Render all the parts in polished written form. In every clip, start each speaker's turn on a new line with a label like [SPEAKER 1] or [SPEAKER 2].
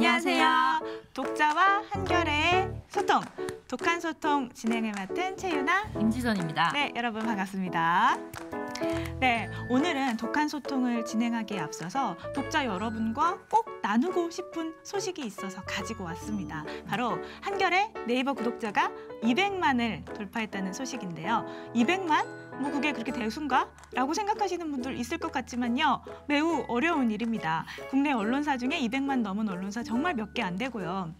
[SPEAKER 1] 안녕하세요. 독자와 한결의 소통, 독한 소통 진행을 맡은 최유나,
[SPEAKER 2] 임지선입니다.
[SPEAKER 1] 네, 여러분 반갑습니다. 네, 오늘은 독한 소통을 진행하기에 앞서서 독자 여러분과 꼭 나누고 싶은 소식이 있어서 가지고 왔습니다. 바로 한결의 네이버 구독자가 200만을 돌파했다는 소식인데요. 200만? 뭐 그게 그렇게 대수인가? 라고 생각하시는 분들 있을 것 같지만요. 매우 어려운 일입니다. 국내 언론사 중에 200만 넘은 언론사 정말 몇 개 안 되고요.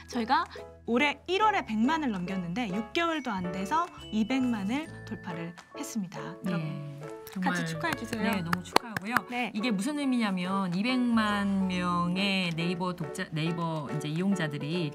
[SPEAKER 1] 저희가 올해 1월에 100만을 넘겼는데 6개월도 안 돼서 200만을 돌파를 했습니다.
[SPEAKER 2] 네,
[SPEAKER 1] 정말 같이 축하해 주세요.
[SPEAKER 2] 네, 너무 축하하고요.
[SPEAKER 1] 네.
[SPEAKER 2] 이게 무슨 의미냐면 200만 명의 네이버 이제 이용자들이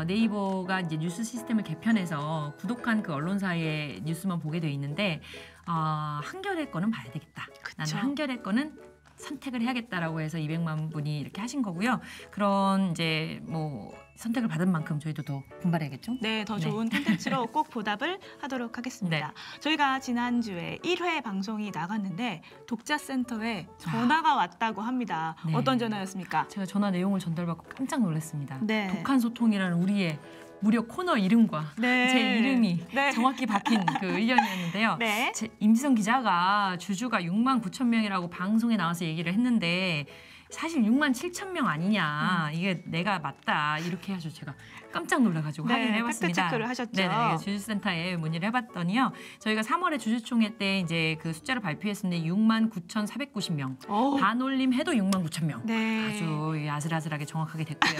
[SPEAKER 2] 네이버가 이제 뉴스 시스템을 개편해서 구독한 그 언론사의 뉴스만 보게 돼 있는데 한겨레 거는 봐야 되겠다.
[SPEAKER 1] 그쵸.
[SPEAKER 2] 나는 한겨레 거는 선택을 해야겠다라고 해서 200만 분이 이렇게 하신 거고요. 그런 이제 뭐 선택을 받은 만큼 저희도 더 분발해야겠죠?
[SPEAKER 1] 네, 더 좋은 콘텐츠로 꼭 보답을 하도록 하겠습니다.
[SPEAKER 2] 네.
[SPEAKER 1] 저희가 지난주에 1회 방송이 나갔는데 독자센터에 전화가 왔다고 합니다.
[SPEAKER 2] 네.
[SPEAKER 1] 어떤 전화였습니까?
[SPEAKER 2] 제가 전화 내용을 전달받고 깜짝 놀랐습니다.
[SPEAKER 1] 네.
[SPEAKER 2] 독한 소통이라는 우리의 무려 코너 이름과
[SPEAKER 1] 네.
[SPEAKER 2] 제 이름이
[SPEAKER 1] 네.
[SPEAKER 2] 정확히 박힌 그 의견이었는데요.
[SPEAKER 1] 네.
[SPEAKER 2] 임지선 기자가 주주가 6만 9천 명이라고 방송에 나와서 얘기를 했는데 사실 6만 7천 명 아니냐. 이게 내가 맞다. 이렇게 해서 제가 깜짝 놀라가지고
[SPEAKER 1] 네,
[SPEAKER 2] 확인을 해봤습니다.
[SPEAKER 1] 팩트체크를 하셨죠.
[SPEAKER 2] 네, 주주센터에 문의를 해봤더니요. 저희가 3월에 주주총회 때 이제 그 숫자를 발표했었는데 6만 9,490명.
[SPEAKER 1] 오.
[SPEAKER 2] 반올림 해도 6만 9천 명.
[SPEAKER 1] 네.
[SPEAKER 2] 아주 아슬아슬하게 정확하게 됐고요.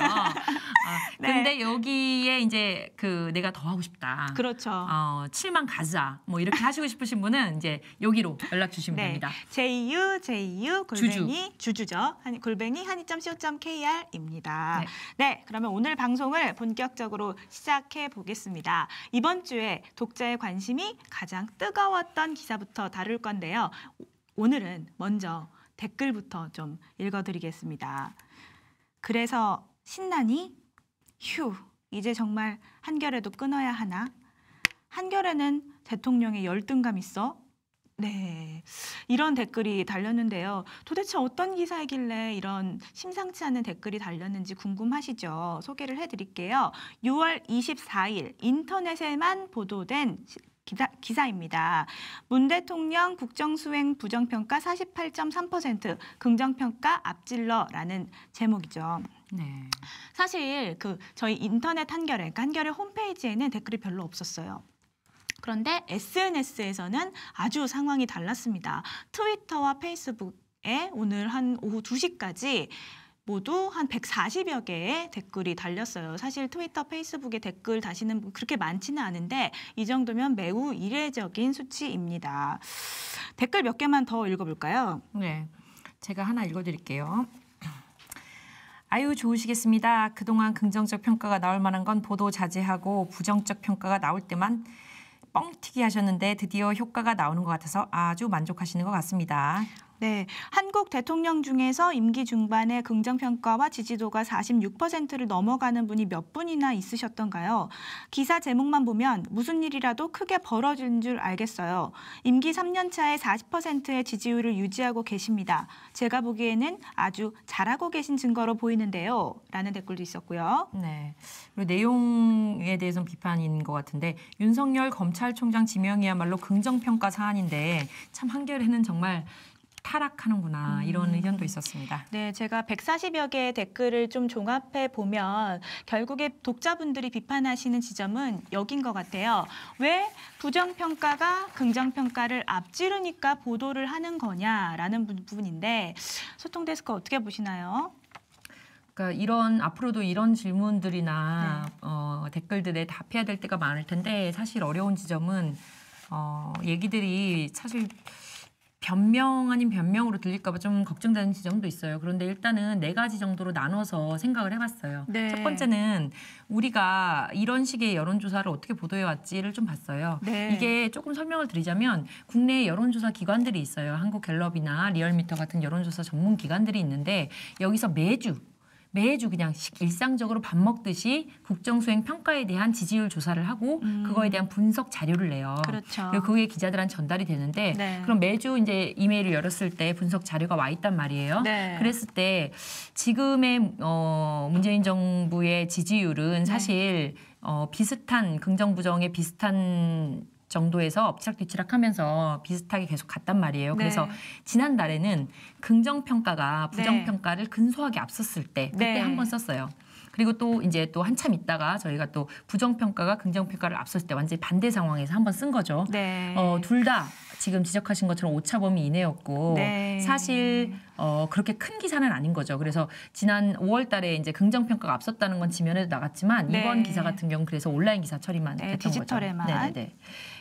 [SPEAKER 1] 네.
[SPEAKER 2] 근데 여기에 이제 그 내가 더 하고 싶다.
[SPEAKER 1] 그렇죠.
[SPEAKER 2] 7만 가자. 뭐 이렇게 하시고 싶으신 분은 이제 여기로 연락 주시면
[SPEAKER 1] 네.
[SPEAKER 2] 됩니다.
[SPEAKER 1] JU 골뱅이 주주죠. 골뱅이 한이.co.kr입니다.
[SPEAKER 2] 네.
[SPEAKER 1] 네, 그러면 오늘 방송을 본격적으로 시작해 보겠습니다. 이번 주에 독자의 관심이 가장 뜨거웠던 기사부터 다룰 건데요. 오늘은 먼저 댓글부터 좀 읽어드리겠습니다. 그래서 신나니? 휴, 이제 정말 한겨레도 끊어야 하나? 한겨레는 대통령의 열등감 있어? 네, 이런 댓글이 달렸는데요. 도대체 어떤 기사이길래 이런 심상치 않은 댓글이 달렸는지 궁금하시죠? 소개를 해드릴게요. 6월 24일 인터넷에만 보도된 기사입니다. 문 대통령 국정수행 부정평가 48.3%, 긍정평가 앞질러라는 제목이죠.
[SPEAKER 2] 네.
[SPEAKER 1] 사실 저희 인터넷 한겨레, 그러니까 한겨레 홈페이지에는 댓글이 별로 없었어요. 그런데 SNS에서는 아주 상황이 달랐습니다. 트위터와 페이스북에 오늘 한 오후 2시까지 모두 한 140여 개의 댓글이 달렸어요. 사실 트위터, 페이스북에 댓글 다시는 분 그렇게 많지는 않은데 이 정도면 매우 이례적인 수치입니다. 댓글 몇 개만 더 읽어볼까요?
[SPEAKER 2] 네, 제가 하나 읽어드릴게요. 아유 좋으시겠습니다. 그동안 긍정적 평가가 나올 만한 건 보도 자제하고 부정적 평가가 나올 때만 뻥튀기 하셨는데 드디어 효과가 나오는 것 같아서 아주 만족하시는 것 같습니다.
[SPEAKER 1] 네, 한국 대통령 중에서 임기 중반에 긍정평가와 지지도가 46%를 넘어가는 분이 몇 분이나 있으셨던가요? 기사 제목만 보면 무슨 일이라도 크게 벌어진 줄 알겠어요. 임기 3년 차에 40%의 지지율을 유지하고 계십니다. 제가 보기에는 아주 잘하고 계신 증거로 보이는데요. 라는 댓글도 있었고요.
[SPEAKER 2] 네, 그리고 내용에 대해서는 비판인 것 같은데 윤석열 검찰총장 지명이야말로 긍정평가 사안인데 참 한겨레는 정말 타락하는구나 이런 의견도 있었습니다.
[SPEAKER 1] 네, 제가 140여 개의 댓글을 좀 종합해 보면 결국에 독자분들이 비판하시는 지점은 여긴 것 같아요. 왜 부정평가가 긍정평가를 앞지르니까 보도를 하는 거냐라는 부분인데 소통 데스크 어떻게 보시나요?
[SPEAKER 2] 그러니까 앞으로도 이런 질문들이나 댓글들에 답해야 될 때가 많을 텐데 사실 어려운 지점은 얘기들이 사실 변명 아닌 변명으로 들릴까 봐 좀 걱정되는 지점도 있어요. 그런데 일단은 4가지 정도로 나눠서 생각을 해봤어요.
[SPEAKER 1] 네.
[SPEAKER 2] 첫 번째는 우리가 이런 식의 여론조사를 어떻게 보도해왔지를 좀 봤어요.
[SPEAKER 1] 네.
[SPEAKER 2] 이게 조금 설명을 드리자면 국내 여론조사 기관들이 있어요. 한국갤럽이나 리얼미터 같은 여론조사 전문 기관들이 있는데 여기서 매주 매주 그냥 일상적으로 밥 먹듯이 국정수행 평가에 대한 지지율 조사를 하고 그거에 대한 분석 자료를 내요.
[SPEAKER 1] 그렇죠.
[SPEAKER 2] 그리고 그게 기자들한테 전달이 되는데
[SPEAKER 1] 네.
[SPEAKER 2] 그럼 매주 이제 이메일을 열었을 때 분석 자료가 와 있단 말이에요.
[SPEAKER 1] 네.
[SPEAKER 2] 그랬을 때 지금의 문재인 정부의 지지율은 사실 비슷한 긍정부정의 비슷한 정도에서 엎치락뒤치락하면서 비슷하게 계속 갔단 말이에요. 그래서 지난달에는 긍정평가가 부정평가를 근소하게 앞섰을 때 그때 한 번 썼어요. 그리고 또 이제 또 한참 있다가 저희가 또 부정평가가 긍정평가를 앞섰을 때 완전히 반대 상황에서 한 번 쓴 거죠. 둘 다 지금 지적하신 것처럼 오차범위 이내였고 사실 그렇게 큰 기사는 아닌 거죠. 그래서 지난 5월 달에 이제 긍정평가가 앞섰다는 건 지면에도 나갔지만 이번 기사 같은 경우는 그래서 온라인 기사 처리만 했던
[SPEAKER 1] 디지털에만.
[SPEAKER 2] 거죠. 네네네.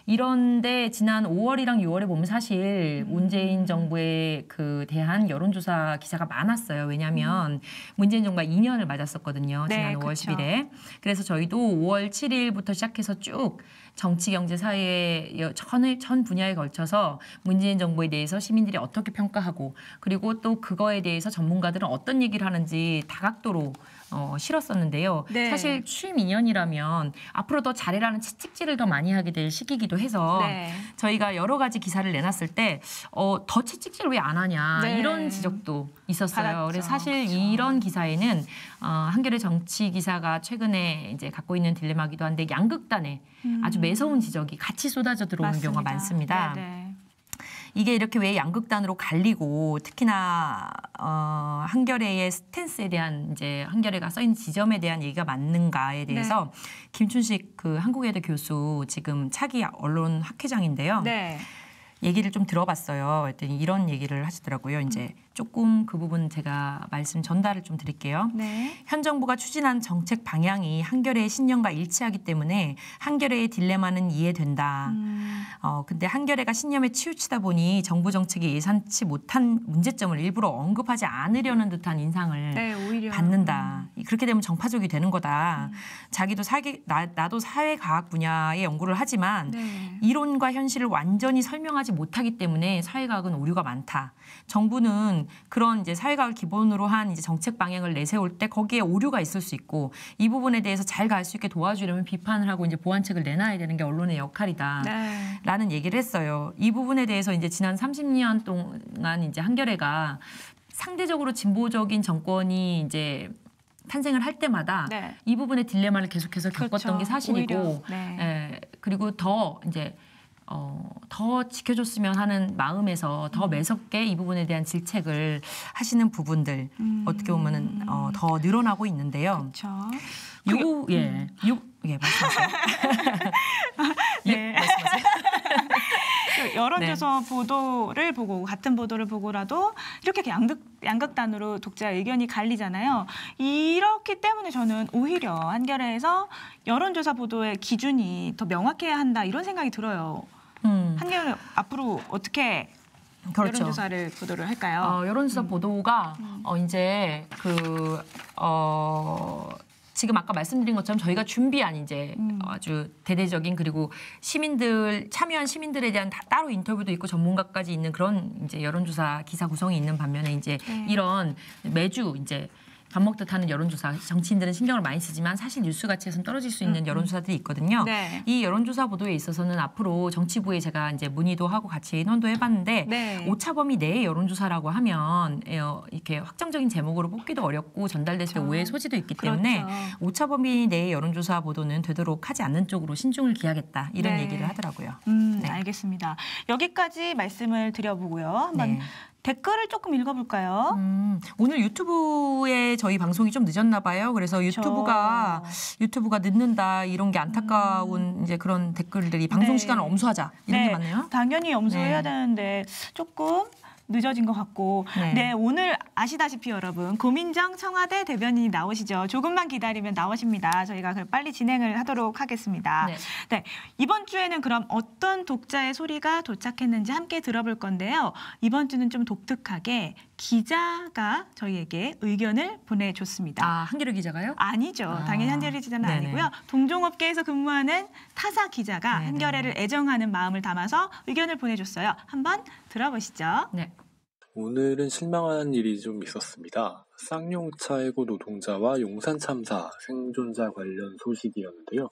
[SPEAKER 2] 이런데 지난 5월이랑 6월에 보면 사실 문재인 정부에 대한 여론조사 기사가 많았어요. 왜냐하면 문재인 정부가 2년을 맞았었거든요. 지난 5월 10일에. 그래서 저희도 5월 7일부터 시작해서 쭉 정치, 경제, 사회 전 분야에 걸쳐서 문재인 정부에 대해서 시민들이 어떻게 평가하고 그리고 또 그거에 대해서 전문가들은 어떤 얘기를 하는지 다각도로 실었었는데요. 사실 취임 2년이라면 앞으로 더 잘해라는 채찍질을 더 많이 하게 될 시기이기도 해서 저희가 여러 가지 기사를 내놨을 때 더 채찍질 왜 안 하냐 이런 지적도 있었어요.
[SPEAKER 1] 받았죠.
[SPEAKER 2] 그래서 사실 이런 기사에는 한겨레 정치 기사가 최근에 이제 갖고 있는 딜레마기도 한데 양극단에 아주 매서운 지적이 같이 쏟아져 들어오는 경우가 많습니다. 이게 이렇게 왜 양극단으로 갈리고 특히나 한겨레의 스탠스에 대한 이제 한겨레가 써있는 지점에 대한 얘기가 맞는가에 대해서 김춘식 한국외대 교수 지금 차기 언론 학회장인데요. 얘기를 좀 들어봤어요. 그랬더니 이런 얘기를 하시더라고요. 이제 조금 그 부분 제가 말씀 전달을 좀 드릴게요. 현 정부가 추진한 정책 방향이 한겨레의 신념과 일치하기 때문에 한겨레의 딜레마는 이해된다. 근데 한겨레가 신념에 치우치다 보니 정부 정책이 예상치 못한 문제점을 일부러 언급하지 않으려는 듯한 인상을
[SPEAKER 1] 오히려.
[SPEAKER 2] 받는다. 그렇게 되면 정파적이 되는 거다. 자기도 나도 사회과학 분야의 연구를 하지만 이론과 현실을 완전히 설명하지 못하기 때문에 사회과학은 오류가 많다. 정부는 그런 이제 사회과학을 기본으로 한 이제 정책 방향을 내세울 때 거기에 오류가 있을 수 있고 이 부분에 대해서 잘 갈 수 있게 도와주려면 비판을 하고 이제 보완책을 내놔야 되는 게 언론의 역할이다. 라는 얘기를 했어요. 이 부분에 대해서 이제 지난 30년 동안 이제 한겨레가 상대적으로 진보적인 정권이 이제 탄생을 할 때마다 이 부분의 딜레마를 계속해서 겪었던 게 사실이고, 그리고 더 이제 더 지켜줬으면 하는 마음에서 더 매섭게 이 부분에 대한 질책을 하시는 부분들 어떻게 보면은 더 늘어나고 있는데요. 말씀하세요. 말씀하세요.
[SPEAKER 1] 여론조사 보도를 보고 같은 보도를 보고라도 이렇게 양극단으로 독자 의견이 갈리잖아요. 이렇기 때문에 저는 오히려 한겨레에서 여론조사 보도의 기준이 더 명확해야 한다 이런 생각이 들어요. 한겨레 앞으로 어떻게 여론조사를 보도를 할까요?
[SPEAKER 2] 여론조사 보도가 이제 지금 아까 말씀드린 것처럼 저희가 준비한 이제 아주 대대적인 그리고 참여한 시민들에 대한 따로 인터뷰도 있고 전문가까지 있는 그런 이제 여론조사 기사 구성이 있는 반면에 이제 이런 매주 이제 밥 먹듯 하는 여론조사, 정치인들은 신경을 많이 쓰지만 사실 뉴스 가치에서는 떨어질 수 있는 여론조사들이 있거든요. 이 여론조사 보도에 있어서는 앞으로 정치부에 제가 이제 문의도 하고 같이 인원도 해봤는데 오차범위 내의 여론조사라고 하면 이렇게 확정적인 제목으로 뽑기도 어렵고 전달됐을 때 오해의 소지도 있기 때문에 오차범위 내의 여론조사 보도는 되도록 하지 않는 쪽으로 신중을 기하겠다 이런 얘기를 하더라고요.
[SPEAKER 1] 알겠습니다. 여기까지 말씀을 드려보고요. 한번 댓글을 조금 읽어볼까요?
[SPEAKER 2] 오늘 유튜브에 저희 방송이 좀 늦었나 봐요. 그래서 유튜브가 늦는다 이런 게 안타까운 이제 그런 댓글들이 방송 시간을 엄수하자 이런 게 맞나요?
[SPEAKER 1] 당연히 엄수해야 되는데 조금 늦어진 것 같고 오늘 아시다시피 여러분 고민정 청와대 대변인이 나오시죠. 조금만 기다리면 나오십니다. 저희가 그럼 빨리 진행을 하도록 하겠습니다. 이번 주에는 그럼 어떤 독자의 소리가 도착했는지 함께 들어볼 건데요. 이번 주는 좀 독특하게 기자가 저희에게 의견을 보내줬습니다.
[SPEAKER 2] 한겨레 기자가요?
[SPEAKER 1] 아니죠. 당연히 한겨레 기자는 아니고요. 동종업계에서 근무하는 타사 기자가 한겨레를 애정하는 마음을 담아서 의견을 보내줬어요. 한번 들어보시죠.
[SPEAKER 2] 네.
[SPEAKER 3] 오늘은 실망한 일이 좀 있었습니다. 쌍용차 해고 노동자와 용산 참사 생존자 관련 소식이었는데요.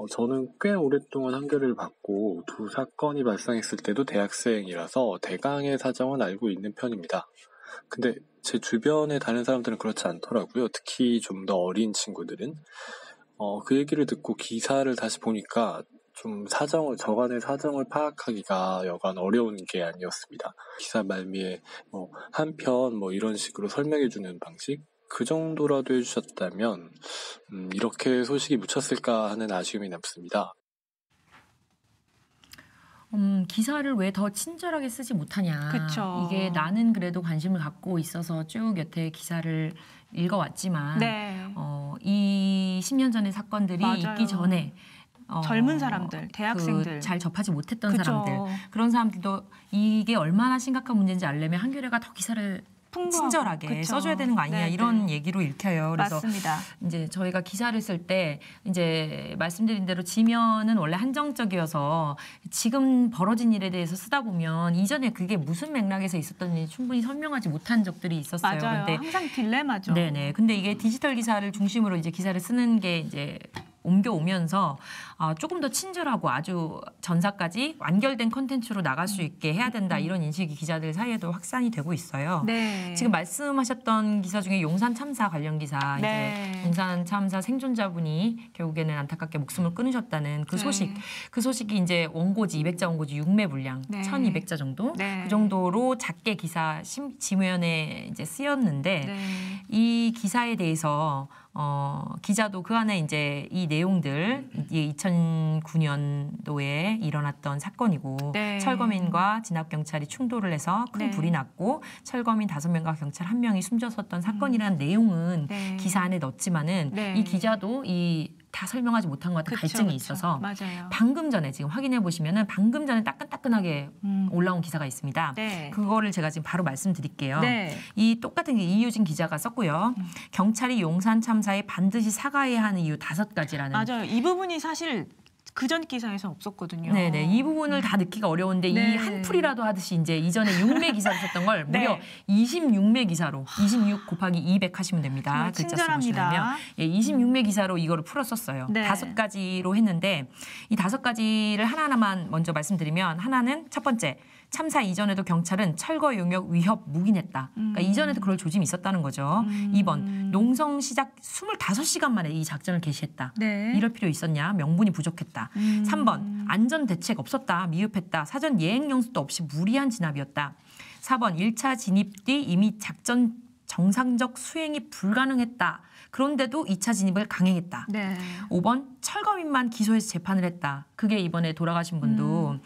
[SPEAKER 3] 저는 꽤 오랫동안 한겨레를 봤고 두 사건이 발생했을 때도 대학생이라서 대강의 사정은 알고 있는 편입니다. 근데 제 주변의 다른 사람들은 그렇지 않더라고요. 특히 좀 더 어린 친구들은. 그 얘기를 듣고 기사를 다시 보니까 좀 저간의 사정을 파악하기가 여간 어려운 게 아니었습니다. 기사 말미에 한편 이런 식으로 설명해주는 방식? 그 정도라도 해주셨다면 이렇게 소식이 묻혔을까 하는 아쉬움이 남습니다.
[SPEAKER 2] 기사를 왜 더 친절하게 쓰지 못하냐.
[SPEAKER 1] 그쵸.
[SPEAKER 2] 이게 나는 그래도 관심을 갖고 있어서 쭉 여태 기사를 읽어왔지만
[SPEAKER 1] 네.
[SPEAKER 2] 이 10년 전의 사건들이
[SPEAKER 1] 맞아요.
[SPEAKER 2] 있기 전에
[SPEAKER 1] 젊은 사람들, 대학생들.
[SPEAKER 2] 잘 접하지 못했던
[SPEAKER 1] 그쵸.
[SPEAKER 2] 사람들 그런 사람들도 이게 얼마나 심각한 문제인지 알려면 한겨레가 더 기사를
[SPEAKER 1] 풍부하고,
[SPEAKER 2] 친절하게
[SPEAKER 1] 그쵸.
[SPEAKER 2] 써줘야 되는 거 아니냐
[SPEAKER 1] 네,
[SPEAKER 2] 이런
[SPEAKER 1] 네.
[SPEAKER 2] 얘기로 읽혀요. 그래서
[SPEAKER 1] 맞습니다.
[SPEAKER 2] 이제 저희가 기사를 쓸 때 이제 말씀드린 대로 지면은 원래 한정적이어서 지금 벌어진 일에 대해서 쓰다 보면 이전에 그게 무슨 맥락에서 있었던지 충분히 설명하지 못한 적들이 있었어요.
[SPEAKER 1] 맞아요.
[SPEAKER 2] 근데
[SPEAKER 1] 항상 딜레마죠.
[SPEAKER 2] 네네. 근데 이게 디지털 기사를 중심으로 이제 기사를 쓰는 게 이제 옮겨오면서 조금 더 친절하고 아주 전사까지 완결된 컨텐츠로 나갈 수 있게 해야 된다 이런 인식이 기자들 사이에도 확산이 되고 있어요.
[SPEAKER 1] 네.
[SPEAKER 2] 지금 말씀하셨던 기사 중에 용산 참사 관련 기사,
[SPEAKER 1] 네.
[SPEAKER 2] 이제 용산 참사 생존자분이 결국에는 안타깝게 목숨을 끊으셨다는 그 소식,
[SPEAKER 1] 네.
[SPEAKER 2] 그 소식이 이제 원고지 200자 원고지 6매 분량,
[SPEAKER 1] 네.
[SPEAKER 2] 1,200자 정도,
[SPEAKER 1] 네.
[SPEAKER 2] 그 정도로 작게 기사 지면에 이제 쓰였는데
[SPEAKER 1] 네.
[SPEAKER 2] 이 기사에 대해서 기자도 그 안에 이제 이 내용들, 이게 2009년도에 일어났던 사건이고
[SPEAKER 1] 네.
[SPEAKER 2] 철거민과 진압경찰이 충돌을 해서 큰
[SPEAKER 1] 네.
[SPEAKER 2] 불이 났고 철거민 5명과 경찰 1명이 숨졌었던 사건이라는 내용은
[SPEAKER 1] 네.
[SPEAKER 2] 기사 안에 넣었지만은
[SPEAKER 1] 네.
[SPEAKER 2] 이 기자도 다 설명하지 못한 것 같은
[SPEAKER 1] 그쵸,
[SPEAKER 2] 갈증이
[SPEAKER 1] 그쵸.
[SPEAKER 2] 있어서
[SPEAKER 1] 맞아요.
[SPEAKER 2] 방금 전에 지금 확인해 보시면은 방금 전에 따끈따끈하게 올라온 기사가 있습니다.
[SPEAKER 1] 네.
[SPEAKER 2] 그거를 제가 지금 바로 말씀드릴게요.
[SPEAKER 1] 네.
[SPEAKER 2] 이 똑같은 게 이유진 기자가 썼고요. 경찰이 용산 참사에 반드시 사과해야 하는 이유 5가지라는.
[SPEAKER 1] 맞아요. 이 부분이 사실 그전 기사에서 없었거든요.
[SPEAKER 2] 네네. 이 부분을 다 넣기가 어려운데
[SPEAKER 1] 네.
[SPEAKER 2] 이 한풀이라도 하듯이 이제 이전에 6매 기사를 썼던 걸
[SPEAKER 1] 네.
[SPEAKER 2] 무려 26매 기사로 26 곱하기 200 하시면 됩니다.
[SPEAKER 1] 정말
[SPEAKER 2] 글자 쓰고
[SPEAKER 1] 친절합니다.
[SPEAKER 2] 쓰려면. 26매 기사로 이거를 풀었었어요.
[SPEAKER 1] 네.
[SPEAKER 2] 5가지로 했는데 이 5가지를 하나하나만 먼저 말씀드리면 하나는 첫 번째. 참사 이전에도 경찰은 철거 용역 위협 묵인했다. 그러니까 이전에도 그럴 조짐이 있었다는 거죠. 2번 농성 시작 25시간 만에 이 작전을 개시했다.
[SPEAKER 1] 네.
[SPEAKER 2] 이럴 필요 있었냐? 명분이 부족했다. 3번 안전 대책 없었다. 미흡했다. 사전 예행 연수도 없이 무리한 진압이었다. 4번 1차 진입 뒤 이미 작전 정상적 수행이 불가능했다. 그런데도 2차 진입을 강행했다.
[SPEAKER 1] 네.
[SPEAKER 2] 5번 철거민만 기소해서 재판을 했다. 그게 이번에 돌아가신 분도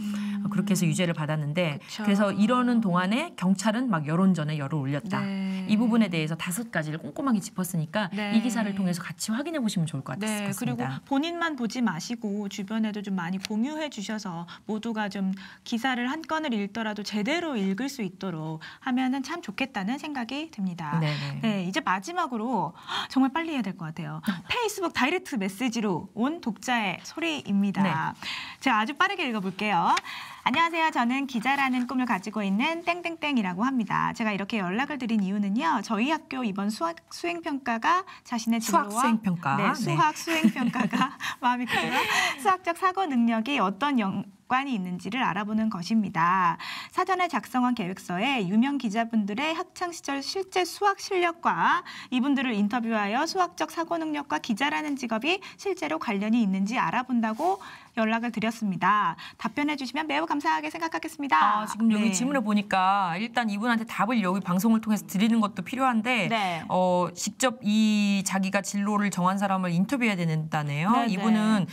[SPEAKER 2] 그렇게 해서 유죄를 받았는데
[SPEAKER 1] 그쵸.
[SPEAKER 2] 그래서 이러는 동안에 경찰은 막 여론전에 열을 올렸다.
[SPEAKER 1] 네.
[SPEAKER 2] 이 부분에 대해서 5가지를 꼼꼼하게 짚었으니까
[SPEAKER 1] 네.
[SPEAKER 2] 이 기사를 통해서 같이 확인해 보시면 좋을 것
[SPEAKER 1] 네,
[SPEAKER 2] 같습니다.
[SPEAKER 1] 그리고 본인만 보지 마시고 주변에도 좀 많이 공유해 주셔서 모두가 좀 기사를 한 건을 읽더라도 제대로 읽을 수 있도록 하면은 참 좋겠다는 생각이 듭니다.
[SPEAKER 2] 네네.
[SPEAKER 1] 네, 이제 마지막으로 정말 빨리 해야 될 것 같아요. 페이스북 다이렉트 메시지로 온 독자의 소리입니다.
[SPEAKER 2] 네.
[SPEAKER 1] 제가 아주 빠르게 읽어볼게요. 안녕하세요. 저는 기자라는 꿈을 가지고 있는 땡땡땡이라고 합니다. 제가 이렇게 연락을 드린 이유는요. 저희 학교 이번 수학 수행평가가 자신의 진로와
[SPEAKER 2] 수학 수행평가.
[SPEAKER 1] 네, 수학 수행평가가 마음이 크지만 수학적 사고 능력이 어떤 연관이 있는지를 알아보는 것입니다. 사전에 작성한 계획서에 유명 기자분들의 학창 시절 실제 수학 실력과 이분들을 인터뷰하여 수학적 사고 능력과 기자라는 직업이 실제로 관련이 있는지 알아본다고 연락을 드렸습니다. 답변해 주시면 매우 감사하게 생각하겠습니다.
[SPEAKER 2] 지금 여기
[SPEAKER 1] 네.
[SPEAKER 2] 질문을 보니까 일단 이분한테 답을 여기 방송을 통해서 드리는 것도 필요한데
[SPEAKER 1] 네.
[SPEAKER 2] 직접 이 자기가 진로를 정한 사람을 인터뷰해야 된다네요.
[SPEAKER 1] 네,
[SPEAKER 2] 이분은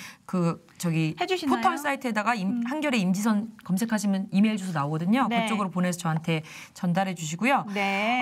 [SPEAKER 1] 해주시나요?
[SPEAKER 2] 포털 사이트에다가 한겨레 임지선 검색하시면 이메일 주소 나오거든요.
[SPEAKER 1] 네.
[SPEAKER 2] 그쪽으로 보내서 저한테 전달해 주시고요.
[SPEAKER 1] 네.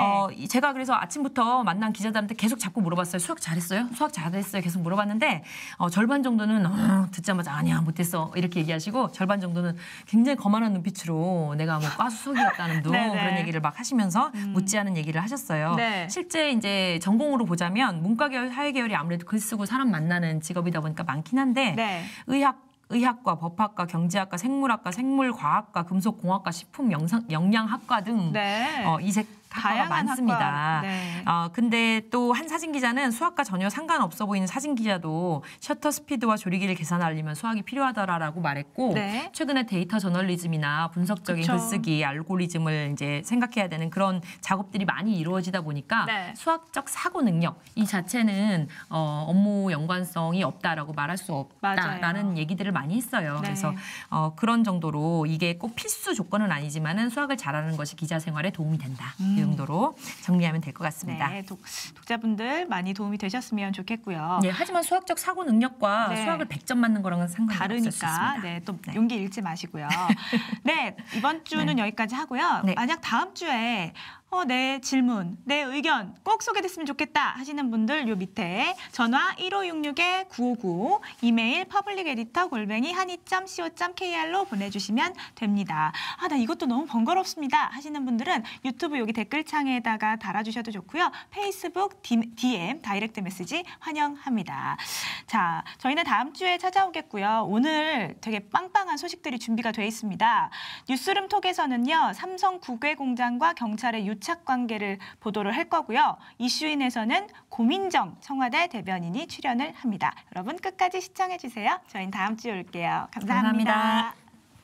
[SPEAKER 2] 제가 그래서 아침부터 만난 기자들한테 계속 자꾸 물어봤어요. 수학 잘했어요? 수학 잘했어요? 계속 물어봤는데 절반 정도는 듣자마자 아니야 못했어 이렇게 얘기하시고 절반 정도는 굉장히 거만한 눈빛으로 내가 뭐 과수석이었다는 둥
[SPEAKER 1] 네네.
[SPEAKER 2] 그런 얘기를 막 하시면서 묻지 않은 얘기를 하셨어요.
[SPEAKER 1] 네.
[SPEAKER 2] 실제 이제 전공으로 보자면 문과 계열, 사회 계열이 아무래도 글 쓰고 사람 만나는 직업이다 보니까 많긴 한데
[SPEAKER 1] 네.
[SPEAKER 2] 의학 의학과, 법학과, 경제학과, 생물학과, 생물과학과, 금속공학과, 식품영양학과 등
[SPEAKER 1] 네.
[SPEAKER 2] 이색 학과가
[SPEAKER 1] 다양한
[SPEAKER 2] 많습니다.
[SPEAKER 1] 학과. 네.
[SPEAKER 2] 근데 또 한 사진 기자는 수학과 전혀 상관없어 보이는 사진 기자도 셔터 스피드와 조리기를 계산하려면 수학이 필요하더라라고 말했고
[SPEAKER 1] 네.
[SPEAKER 2] 최근에 데이터 저널리즘이나 분석적인
[SPEAKER 1] 그쵸.
[SPEAKER 2] 글쓰기, 알고리즘을 이제 생각해야 되는 그런 작업들이 많이 이루어지다 보니까
[SPEAKER 1] 네.
[SPEAKER 2] 수학적 사고 능력 이 자체는 업무 연관성이 없다라고 말할 수 없다라는
[SPEAKER 1] 맞아요.
[SPEAKER 2] 얘기들을 많이 했어요.
[SPEAKER 1] 네.
[SPEAKER 2] 그래서 그런 정도로 이게 꼭 필수 조건은 아니지만은 수학을 잘하는 것이 기자 생활에 도움이 된다. 이 정도로 정리하면 될 것 같습니다.
[SPEAKER 1] 네, 독자분들 많이 도움이 되셨으면 좋겠고요.
[SPEAKER 2] 네, 하지만 수학적 사고 능력과
[SPEAKER 1] 네.
[SPEAKER 2] 수학을 100점 맞는 거랑은 상관이 없을 수
[SPEAKER 1] 다르니까
[SPEAKER 2] 있습니다.
[SPEAKER 1] 네, 또
[SPEAKER 2] 네.
[SPEAKER 1] 용기 잃지 마시고요. 네, 이번 주는 여기까지 하고요.
[SPEAKER 2] 네.
[SPEAKER 1] 만약 다음 주에 내 질문, 내 의견 꼭 소개됐으면 좋겠다 하시는 분들 요 밑에 전화 1566-9595, 이메일 publiceditor@한이.co.kr로 보내주시면 됩니다. 나 이것도 너무 번거롭습니다 하시는 분들은 유튜브 여기 댓글창에다가 달아주셔도 좋고요. 페이스북 DM, 다이렉트 메시지 환영합니다. 자, 저희는 다음 주에 찾아오겠고요. 오늘 되게 빵빵한 소식들이 준비가 돼 있습니다. 뉴스룸 톡에서는요. 삼성 국외공장과 경찰의 유착 관계를 보도를 할 거고요. 이슈인에서는 고민정 청와대 대변인이 출연을 합니다. 여러분 끝까지 시청해 주세요. 저희는 다음 주에 올게요. 감사합니다.
[SPEAKER 2] 감사합니다.